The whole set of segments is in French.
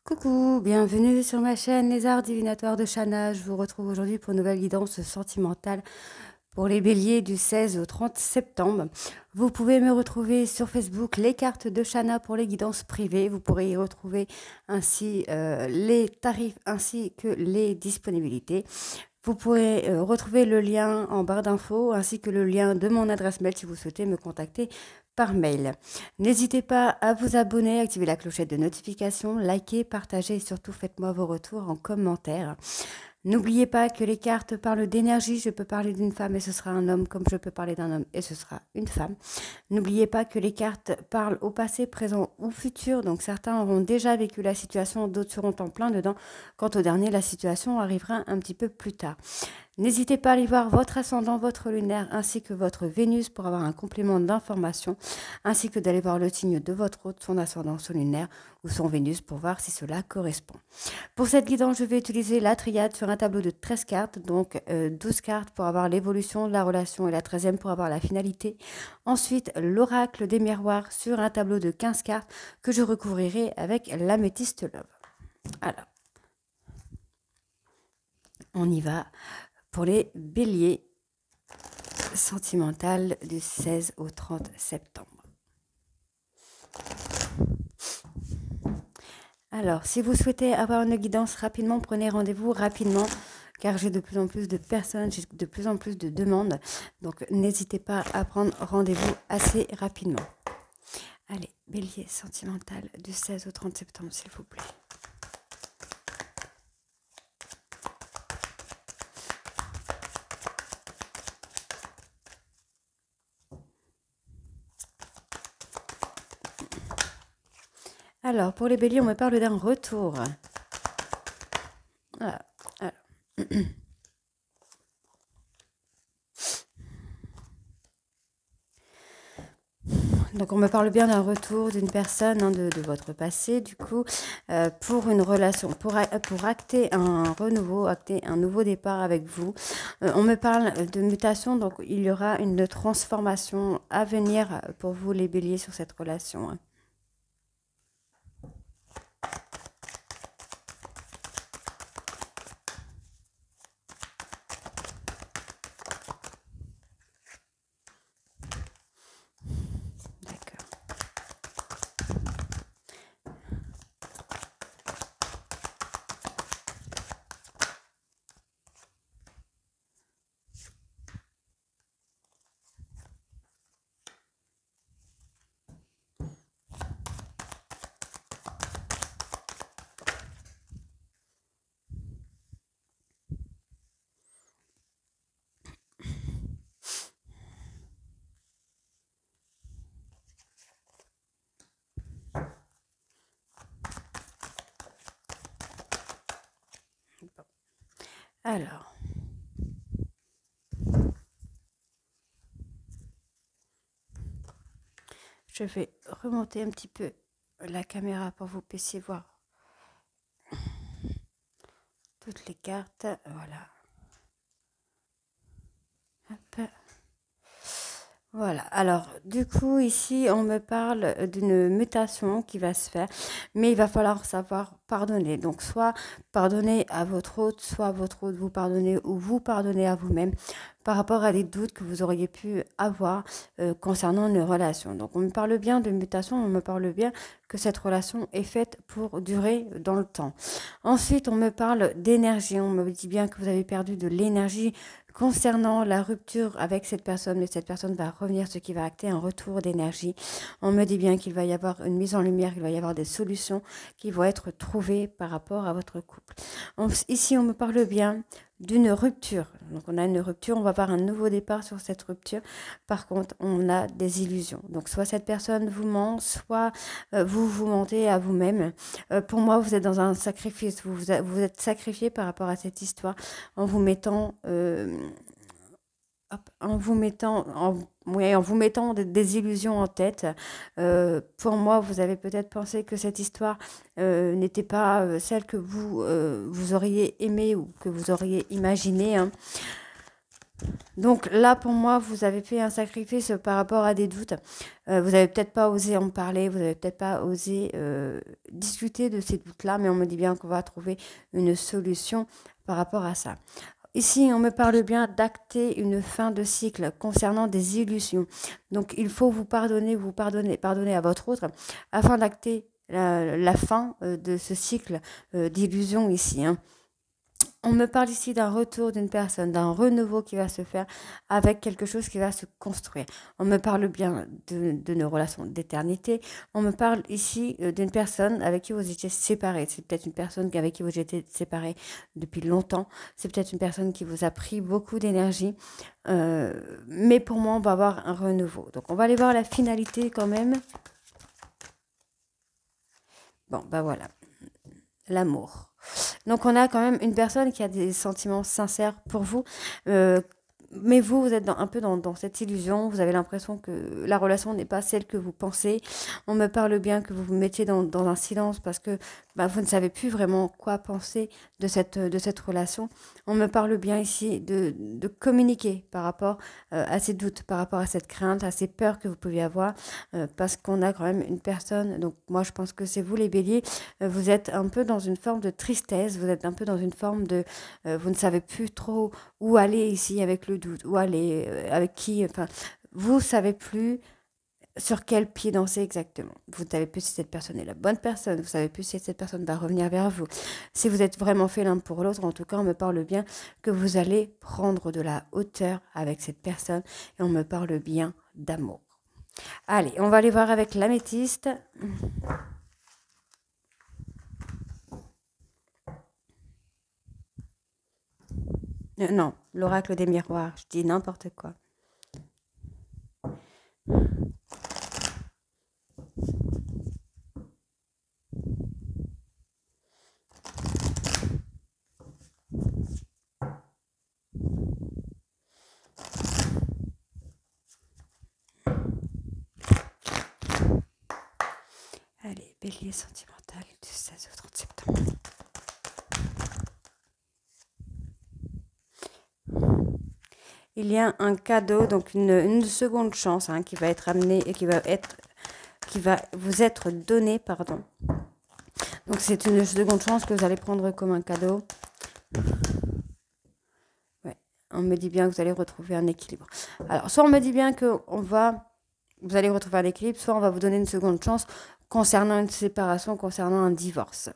Coucou, bienvenue sur ma chaîne Les Arts Divinatoires de Shana. Je vous retrouve aujourd'hui pour une nouvelle guidance sentimentale pour les béliers du 16 au 30 septembre. Vous pouvez me retrouver sur Facebook, les cartes de Shana pour les guidances privées. Vous pourrez y retrouver ainsi les tarifs ainsi que les disponibilités. Vous pourrez retrouver le lien en barre d'infos ainsi que le lien de mon adresse mail si vous souhaitez me contacter par mail. N'hésitez pas à vous abonner, activer la clochette de notification, liker, partager et surtout faites-moi vos retours en commentaire. N'oubliez pas que les cartes parlent d'énergie. Je peux parler d'une femme et ce sera un homme, comme je peux parler d'un homme et ce sera une femme. N'oubliez pas que les cartes parlent au passé, présent ou futur. Donc certains auront déjà vécu la situation, d'autres seront en plein dedans. Quant au dernier, la situation arrivera un petit peu plus tard. N'hésitez pas à aller voir votre ascendant, votre lunaire ainsi que votre Vénus pour avoir un complément d'information, ainsi que d'aller voir le signe de votre hôte, son ascendant, son lunaire ou son Vénus pour voir si cela correspond. Pour cette guidance, je vais utiliser la triade sur un tableau de 13 cartes, donc 12 cartes pour avoir l'évolution de la relation et la 13e pour avoir la finalité. Ensuite, l'oracle des miroirs sur un tableau de 15 cartes que je recouvrirai avec l'améthyste love. Alors, on y va pour les béliers sentimentales du 16 au 30 septembre. Alors, si vous souhaitez avoir une guidance rapidement, prenez rendez-vous rapidement car j'ai de plus en plus de personnes, j'ai de plus en plus de demandes. Donc, n'hésitez pas à prendre rendez-vous assez rapidement. Allez, bélier sentimental du 16 au 30 septembre, s'il vous plaît. Alors, pour les béliers, on me parle d'un retour. Voilà. Alors. Donc, on me parle bien d'un retour d'une personne, hein, de votre passé, du coup, pour une relation, pour acter un renouveau, acter un nouveau départ avec vous. On me parle de mutation, donc il y aura une transformation à venir pour vous, les béliers, sur cette relation. Hein. Alors, je vais remonter un petit peu la caméra pour que vous puissiez voir toutes les cartes. Voilà. Hop. Voilà, alors du coup ici on me parle d'une mutation qui va se faire, mais il va falloir savoir pardonner. Donc soit pardonner à votre hôte, soit votre hôte vous pardonner ou vous pardonner à vous-même par rapport à des doutes que vous auriez pu avoir concernant une relation. Donc on me parle bien de mutation, on me parle bien que cette relation est faite pour durer dans le temps. Ensuite on me parle d'énergie, on me dit bien que vous avez perdu de l'énergie concernant la rupture avec cette personne, mais cette personne va revenir, ce qui va acter un retour d'énergie. On me dit bien qu'il va y avoir une mise en lumière, qu'il va y avoir des solutions qui vont être trouvées par rapport à votre couple. Ici, on me parle bien d'une rupture. Donc, on a une rupture, on va avoir un nouveau départ sur cette rupture. Par contre, on a des illusions. Donc, soit cette personne vous ment, soit vous vous mentez à vous-même. Pour moi, vous êtes dans un sacrifice. Vous êtes sacrifié par rapport à cette histoire en vous mettant... en vous mettant des illusions en tête. Pour moi, vous avez peut-être pensé que cette histoire n'était pas celle que vous auriez aimée ou que vous auriez imaginée. Hein. Donc là, pour moi, vous avez fait un sacrifice par rapport à des doutes. Vous n'avez peut-être pas osé en parler, vous n'avez peut-être pas osé discuter de ces doutes-là, mais on me dit bien qu'on va trouver une solution par rapport à ça. Ici, on me parle bien d'acter une fin de cycle concernant des illusions. Donc, il faut pardonner à votre autre afin d'acter la fin de ce cycle d'illusions ici, hein. On me parle ici d'un retour d'une personne, d'un renouveau qui va se faire avec quelque chose qui va se construire. On me parle bien de nos relations d'éternité. On me parle ici d'une personne avec qui vous étiez séparés. C'est peut-être une personne avec qui vous étiez séparés depuis longtemps. C'est peut-être une personne qui vous a pris beaucoup d'énergie. Mais pour moi, on va avoir un renouveau. Donc, on va aller voir la finalité quand même. Bon, bah voilà. L'amour. Donc on a quand même une personne qui a des sentiments sincères pour vous, euh, mais vous êtes un peu dans cette illusion, vous avez l'impression que la relation n'est pas celle que vous pensez. On me parle bien que vous vous mettiez dans un silence parce que bah, vous ne savez plus vraiment quoi penser de cette relation. On me parle bien ici de communiquer par rapport à ces doutes, par rapport à cette crainte, à ces peurs que vous pouvez avoir, parce qu'on a quand même une personne, donc moi je pense que c'est vous les béliers, vous êtes un peu dans une forme de tristesse, vous êtes un peu dans une forme de... vous ne savez plus trop où aller ici avec le doute, où aller, avec qui, enfin, vous savez plus sur quel pied danser exactement. Vous ne savez plus si cette personne est la bonne personne, vous savez plus si cette personne va revenir vers vous. Si vous êtes vraiment fait l'un pour l'autre, en tout cas, on me parle bien que vous allez prendre de la hauteur avec cette personne et on me parle bien d'amour. Allez, on va aller voir avec l'améthyste. Non, l'oracle des miroirs, je dis n'importe quoi. Allez, bélier sentimental du 16 au 30 septembre. Il y a un cadeau, donc une seconde chance qui va être amenée et qui va vous être donnée, pardon. Donc c'est une seconde chance que vous allez prendre comme un cadeau. Ouais, on me dit bien que vous allez retrouver un équilibre. Alors, soit on me dit bien que vous allez retrouver un équilibre, soit on va vous donner une seconde chance concernant une séparation, concernant un divorce.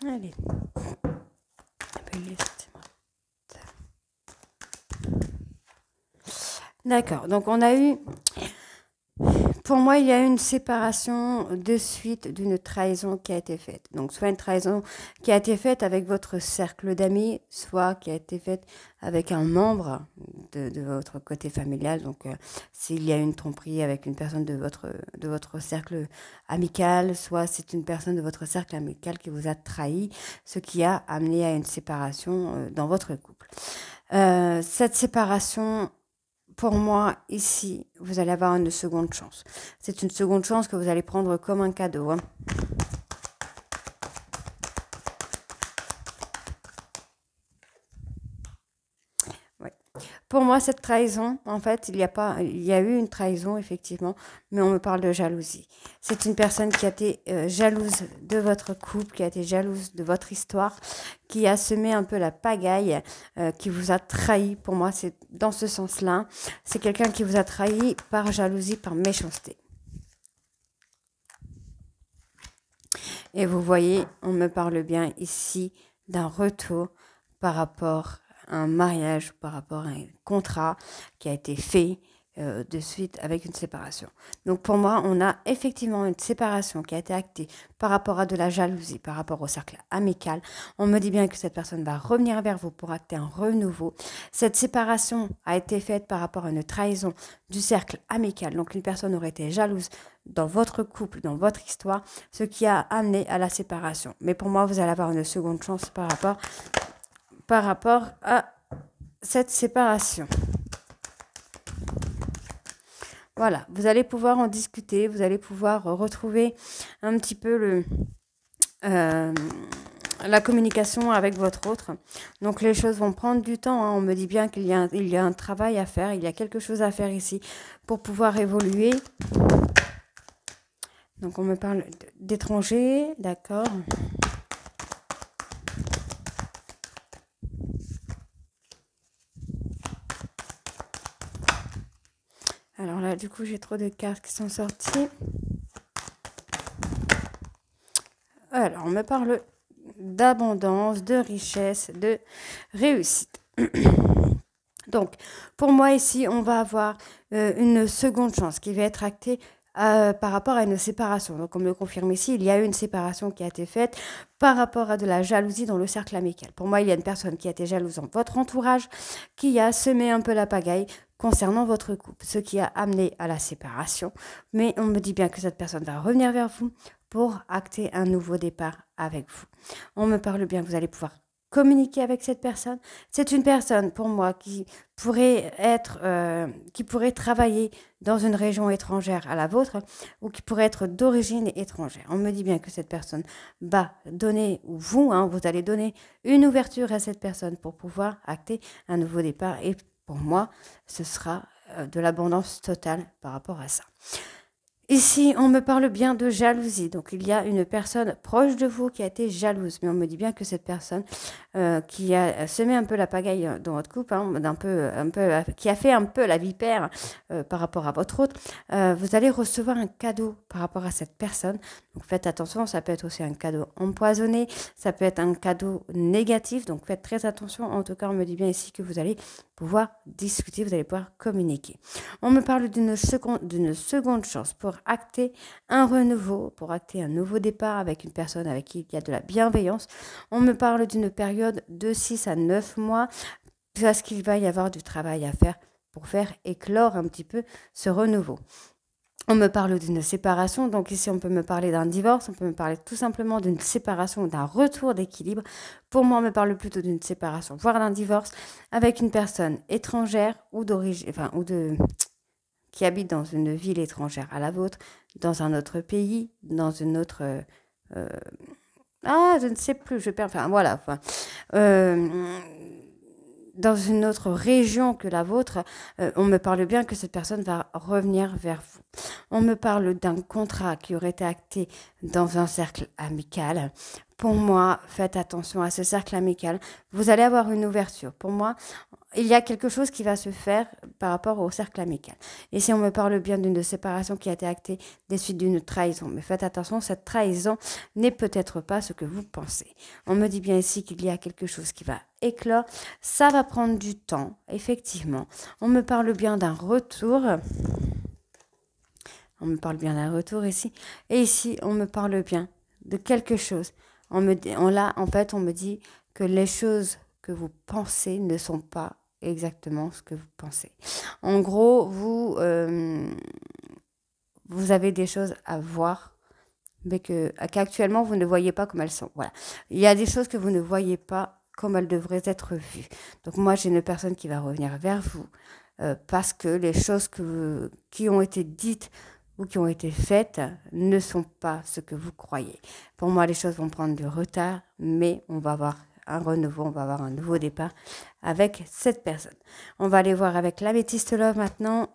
Allez. D'accord, donc on a eu... Pour moi, il y a eu une séparation de suite d'une trahison qui a été faite. Donc, soit une trahison qui a été faite avec votre cercle d'amis, soit qui a été faite avec un membre de votre côté familial. Donc, s'il y a une tromperie avec une personne de votre cercle amical, soit c'est une personne de votre cercle amical qui vous a trahi, ce qui a amené à une séparation dans votre couple. Cette séparation... Pour moi, ici, vous allez avoir une seconde chance. C'est une seconde chance que vous allez prendre comme un cadeau. Ouais. Pour moi, cette trahison, en fait, il y a eu une trahison, effectivement, mais on me parle de jalousie. C'est une personne qui a été jalouse de votre couple, qui a été jalouse de votre histoire, qui a semé un peu la pagaille, qui vous a trahi. Pour moi, c'est dans ce sens-là. C'est quelqu'un qui vous a trahi par jalousie, par méchanceté. Et vous voyez, on me parle bien ici d'un retour par rapport à un mariage, par rapport à un contrat qui a été fait, de suite avec une séparation. Donc pour moi, on a effectivement une séparation qui a été actée par rapport à de la jalousie, par rapport au cercle amical. On me dit bien que cette personne va revenir vers vous pour acter un renouveau. Cette séparation a été faite par rapport à une trahison du cercle amical. Donc une personne aurait été jalouse dans votre couple, dans votre histoire, ce qui a amené à la séparation. Mais pour moi, vous allez avoir une seconde chance par rapport à cette séparation. Voilà, vous allez pouvoir en discuter, vous allez pouvoir retrouver un petit peu la communication avec votre autre. Donc les choses vont prendre du temps, hein. On me dit bien qu'il y a un travail à faire, il y a quelque chose à faire ici pour pouvoir évoluer. Donc on me parle d'étrangers, d'accord. Alors là, du coup, j'ai trop de cartes qui sont sorties. Alors, on me parle d'abondance, de richesse, de réussite. Donc, pour moi, ici, on va avoir une seconde chance qui va être actée par rapport à une séparation. Donc, on me le confirme ici, il y a eu une séparation qui a été faite par rapport à de la jalousie dans le cercle amical. Pour moi, il y a une personne qui a été jalouse dans votre entourage, qui a semé un peu la pagaille concernant votre couple, ce qui a amené à la séparation. Mais on me dit bien que cette personne va revenir vers vous pour acter un nouveau départ avec vous. On me parle bien que vous allez pouvoir communiquer avec cette personne. C'est une personne, pour moi, qui pourrait travailler dans une région étrangère à la vôtre ou qui pourrait être d'origine étrangère. On me dit bien que cette personne va donner, ou vous, vous allez donner une ouverture à cette personne pour pouvoir acter un nouveau départ. Et pour moi, ce sera de l'abondance totale par rapport à ça. Ici, on me parle bien de jalousie. Donc, il y a une personne proche de vous qui a été jalouse. Mais on me dit bien que cette personne qui a semé un peu la pagaille dans votre couple, qui a fait un peu la vipère par rapport à votre autre, vous allez recevoir un cadeau par rapport à cette personne. Donc, faites attention. Ça peut être aussi un cadeau empoisonné. Ça peut être un cadeau négatif. Donc, faites très attention. En tout cas, on me dit bien ici que vous allez pouvoir discuter, vous allez pouvoir communiquer. On me parle d'une seconde chance pour acter un renouveau, pour acter un nouveau départ avec une personne avec qui il y a de la bienveillance. On me parle d'une période de 6 à 9 mois parce qu'il va y avoir du travail à faire pour faire éclore un petit peu ce renouveau. On me parle d'une séparation, donc ici on peut me parler d'un divorce, on peut me parler tout simplement d'une séparation, d'un retour d'équilibre. Pour moi, on me parle plutôt d'une séparation, voire d'un divorce, avec une personne étrangère ou d'origine, qui habite dans une ville étrangère à la vôtre, dans un autre pays, dans une autre... je ne sais plus, je perds... dans une autre région que la vôtre, on me parle bien que cette personne va revenir vers vous. On me parle d'un contrat qui aurait été acté dans un cercle amical. Pour moi, faites attention à ce cercle amical. Vous allez avoir une ouverture. Pour moi, il y a quelque chose qui va se faire par rapport au cercle amical. Et si on me parle bien d'une séparation qui a été actée des suites d'une trahison, mais faites attention, cette trahison n'est peut-être pas ce que vous pensez. On me dit bien ici qu'il y a quelque chose qui va éclore. Ça va prendre du temps, effectivement. On me parle bien d'un retour. On me parle bien d'un retour ici. Et ici, on me parle bien de quelque chose. On me dit que les choses que vous pensez ne sont pas exactement ce que vous pensez. En gros, vous avez des choses à voir, mais qu'actuellement, vous ne voyez pas comme elles sont. Voilà. Il y a des choses que vous ne voyez pas comme elles devraient être vues. Donc moi, j'ai une personne qui va revenir vers vous parce que les choses qui ont été dites ou qui ont été faites ne sont pas ce que vous croyez. Pour moi, les choses vont prendre du retard, mais on va avoir un renouveau, on va avoir un nouveau départ avec cette personne. On va aller voir avec l'améthyste love maintenant.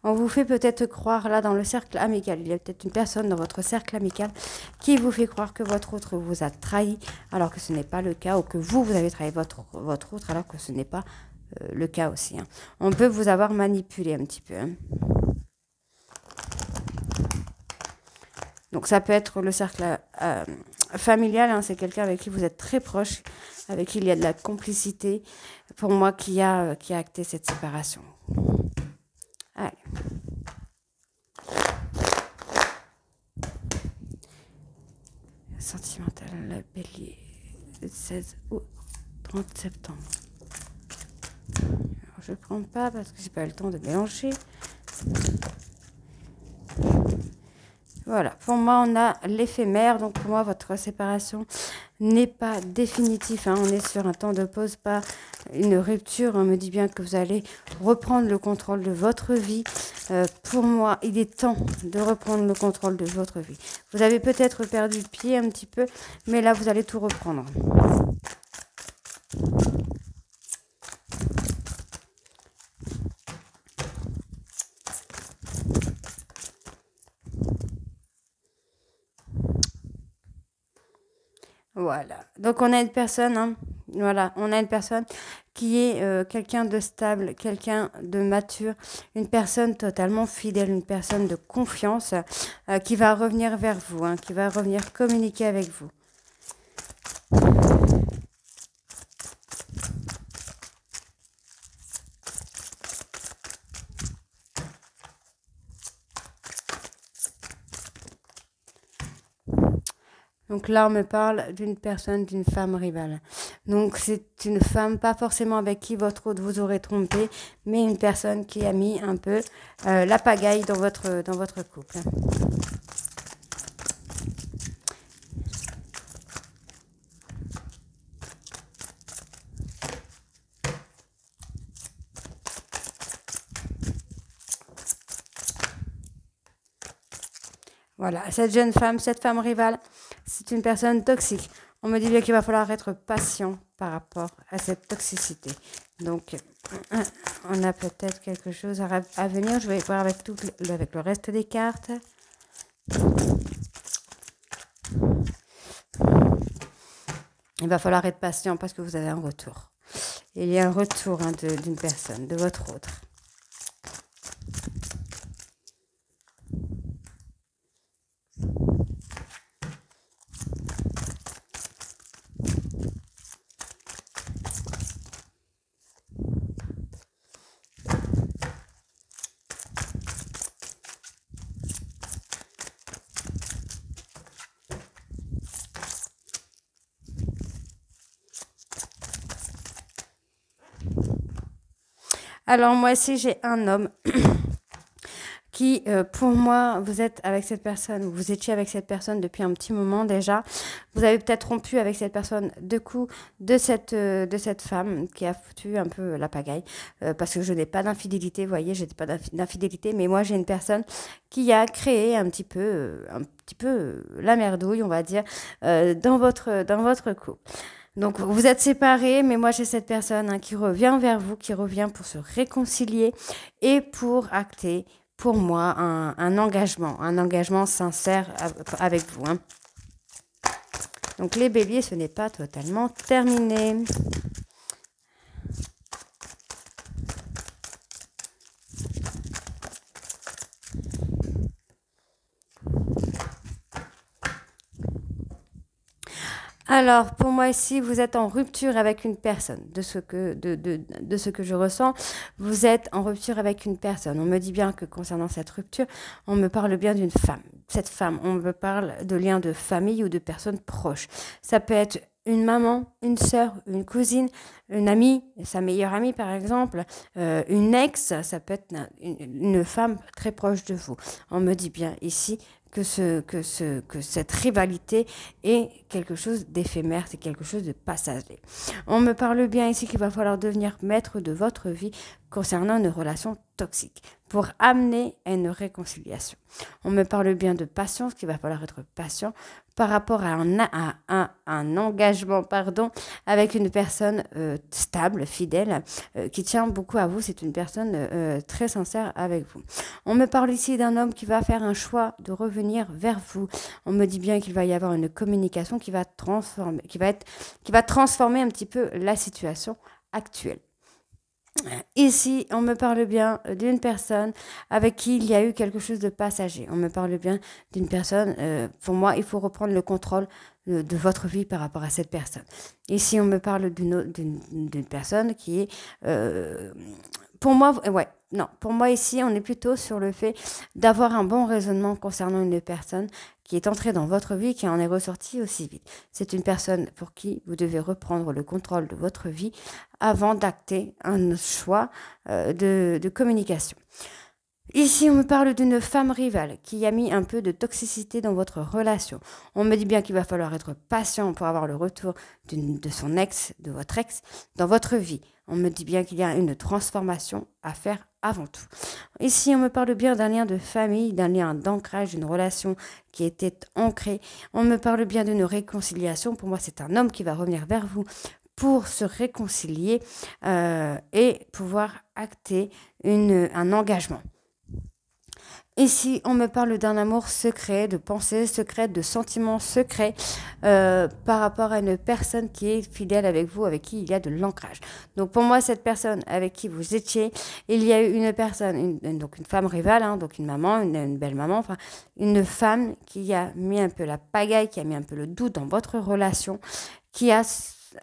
On vous fait peut-être croire, là, dans le cercle amical, il y a peut-être une personne dans votre cercle amical qui vous fait croire que votre autre vous a trahi, alors que ce n'est pas le cas, ou que vous avez trahi votre autre, alors que ce n'est pas le cas aussi. On peut vous avoir manipulé un petit peu. Donc ça peut être le cercle familial, hein, c'est quelqu'un avec qui vous êtes très proche, avec qui il y a de la complicité, pour moi, qui a acté cette séparation. Allez. Sentimental, la bélier, le 16 au 30 septembre. Alors, je ne prends pas parce que j'ai pas eu le temps de mélanger. Voilà, pour moi, on a l'éphémère. Donc, pour moi, votre séparation n'est pas définitive. Hein. On est sur un temps de pause, pas une rupture. On me dit bien que vous allez reprendre le contrôle de votre vie. Pour moi, il est temps de reprendre le contrôle de votre vie. Vous avez peut-être perdu le pied un petit peu, mais là, vous allez tout reprendre. Voilà. Donc on a une personne, hein, voilà, on a une personne qui est quelqu'un de stable, quelqu'un de mature, une personne totalement fidèle, une personne de confiance qui va revenir vers vous, hein, qui va revenir communiquer avec vous. Donc là, on me parle d'une personne, d'une femme rivale. Donc c'est une femme, pas forcément avec qui votre autre vous aurez trompé, mais une personne qui a mis un peu la pagaille dans votre couple. Voilà, cette jeune femme, cette femme rivale, c'est une personne toxique. On me dit bien qu'il va falloir être patient par rapport à cette toxicité. Donc, on a peut-être quelque chose à venir. Je vais voir avec le reste des cartes. Il va falloir être patient parce que vous avez un retour. Il y a un retour hein, d'une personne, de votre autre. Alors moi ici j'ai un homme qui, pour moi, vous êtes avec cette personne, vous étiez avec cette personne depuis un petit moment déjà. Vous avez peut-être rompu avec cette personne de coup de cette femme qui a foutu un peu la pagaille. Parce que je n'ai pas d'infidélité, vous voyez, je n'ai pas d'infidélité, mais moi j'ai une personne qui a créé un petit peu la merdouille, on va dire, dans votre couple. Donc vous êtes séparés, mais moi j'ai cette personne hein, qui revient vers vous, qui revient pour se réconcilier et pour acter, pour moi, un engagement sincère avec vous. Hein. Donc les béliers, ce n'est pas totalement terminé. Alors, pour moi ici, vous êtes en rupture avec une personne. De ce que je ressens, vous êtes en rupture avec une personne. On me dit bien que concernant cette rupture, on me parle bien d'une femme. Cette femme, on me parle de liens de famille ou de personnes proches. Ça peut être une maman, une sœur, une cousine, une amie, sa meilleure amie par exemple, une ex, ça peut être une femme très proche de vous. On me dit bien ici que cette rivalité est quelque chose d'éphémère, c'est quelque chose de passager. On me parle bien ici qu'il va falloir devenir maître de votre vie concernant une relation toxique pour amener à une réconciliation. On me parle bien de patience, qu'il va falloir être patient par rapport à un engagement avec une personne stable, fidèle, qui tient beaucoup à vous. C'est une personne très sincère avec vous. On me parle ici d'un homme qui va faire un choix de revenir vers vous. On me dit bien qu'il va y avoir une communication qui va transformer un petit peu la situation actuelle. Ici, on me parle bien d'une personne avec qui il y a eu quelque chose de passager. On me parle bien d'une personne. Pour moi, il faut reprendre le contrôle de votre vie par rapport à cette personne. Ici, on me parle d'une personne qui est... pour moi, ouais, non, pour moi ici, on est plutôt sur le fait d'avoir un bon raisonnement concernant une personne qui est entrée dans votre vie, qui en est ressortie aussi vite. C'est une personne pour qui vous devez reprendre le contrôle de votre vie avant d'acter un choix de communication. Ici, on me parle d'une femme rivale qui a mis un peu de toxicité dans votre relation. On me dit bien qu'il va falloir être patient pour avoir le retour de son ex, de votre ex, dans votre vie. On me dit bien qu'il y a une transformation à faire avant tout. Ici, on me parle bien d'un lien de famille, d'un lien d'ancrage, d'une relation qui était ancrée. On me parle bien d'une réconciliation. Pour moi, c'est un homme qui va revenir vers vous pour se réconcilier et pouvoir acter un engagement. Ici, on me parle d'un amour secret, de pensées secrètes, de sentiments secrets par rapport à une personne qui est fidèle avec vous, avec qui il y a de l'ancrage. Donc pour moi, cette personne avec qui vous étiez, il y a eu une personne, donc une femme rivale, hein, donc une maman, une belle maman, enfin une femme qui a mis un peu la pagaille, qui a mis un peu le doute dans votre relation, qui a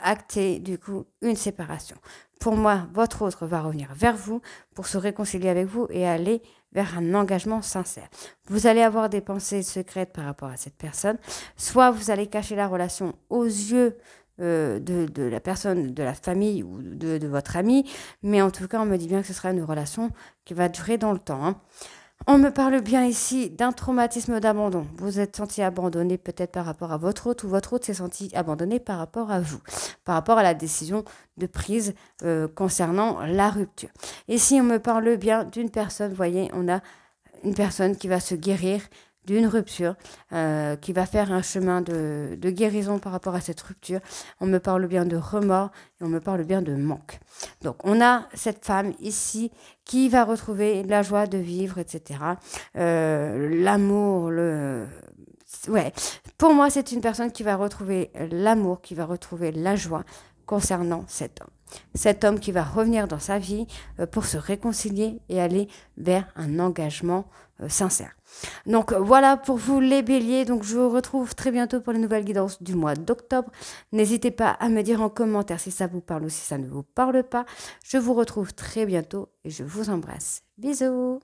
acté du coup une séparation. Pour moi, votre autre va revenir vers vous pour se réconcilier avec vous et aller vers un engagement sincère. Vous allez avoir des pensées secrètes par rapport à cette personne. Soit vous allez cacher la relation aux yeux de la personne, de la famille ou de votre ami. Mais en tout cas, on me dit bien que ce sera une relation qui va durer dans le temps. Hein. On me parle bien ici d'un traumatisme d'abandon. Vous êtes senti abandonné peut-être par rapport à votre hôte ou votre hôte s'est senti abandonné par rapport à vous, par rapport à la décision de prise concernant la rupture. Ici, on me parle bien d'une personne, vous voyez, on a une personne qui va se guérir d'une rupture, qui va faire un chemin de guérison par rapport à cette rupture. On me parle bien de remords et on me parle bien de manque. Donc, on a cette femme ici qui va retrouver la joie de vivre, etc. L'amour, ouais. Pour moi, c'est une personne qui va retrouver l'amour, qui va retrouver la joie concernant cet homme. Cet homme qui va revenir dans sa vie pour se réconcilier et aller vers un engagement sincère. Donc voilà pour vous les béliers. Donc je vous retrouve très bientôt pour les nouvelles guidances du mois d'octobre. N'hésitez pas à me dire en commentaire si ça vous parle ou si ça ne vous parle pas. Je vous retrouve très bientôt et je vous embrasse. Bisous.